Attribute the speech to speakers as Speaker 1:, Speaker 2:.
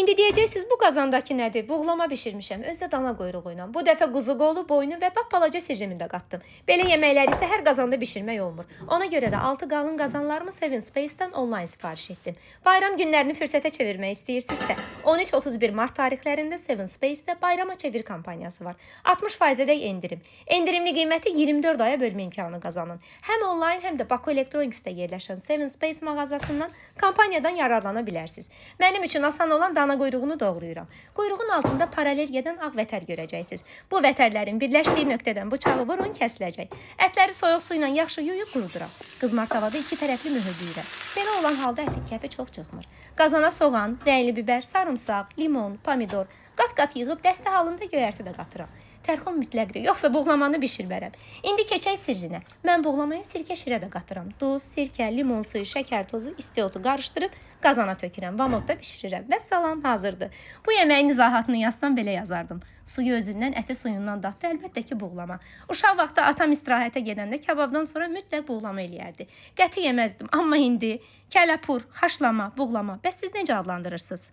Speaker 1: İndi deyəcəksiniz, bu qazandakı nədir? Buğlama bişirmişəm, özdə dana quyruğu ilə. Bu dəfə quzu qolu, boynu və balaca sircimi də qatdım. Belə yeməkləri isə hər qazanda bişirmək olmur. Ona görə də 6 qalın qazanlarımı Seven Space-dən onlayn sifariş etdim. Bayram günlərini fürsətə çevirmək istəyirsinizsə, 13-31 mart tarixlərində Seven Space-də Bayrama Çevir kampaniyası var. 60%-dək endirim. Endirimli qiyməti 24 aya bölmə imkanı qazanın. Həm onlayn, həm də Baku Electronics-də yerləşən Seven Space mağazasından kampaniyadan yararlana bilərsiniz. Mənim üçün asan olan dana quyruğunu doğrayıram. Quyruğun altında paralel gedən ağ vətər görəcəksiniz. Bu vətərlərin birləşdiyi nöqtədən bıçağı vurun, kəsiləcək. Ətləri soyuq su ilə yaxşı yuyub quruduram. Qızmar tavada 2 tərəfli mühürləyirəm. Belə olan halda ətin kəfi çox çıxmır. Qazana soğan, rəngli bibər, sarımsaq, limon, pomidor, qat-qat yığıb dəstə halında göyərti də qatıram. Tərxum mütləqdir, yoxsa buğlamanı bişirmərəm. İndi keçək sirrinə. Mən buğlamaya sirkə şirə də qatıram. Duz, sirkə, limon suyu, şəkər tozu, istiotu qarışdırıb qazana tökürəm. Vamodda bişirirəm. Və salam hazırdır. Bu yeməyin izahatını yazsam belə yazardım. Suyu özündən, əti suyundan daddı, əlbəttə ki buğlama. Uşaq vaxtı atam istirahətə gedəndə kababdan sonra mütləq buğlama eləyərdi. Qəti yeməzdim, amma indi kələpur, haşlama, buğlama. Bəs siz necə adlandırırsınız?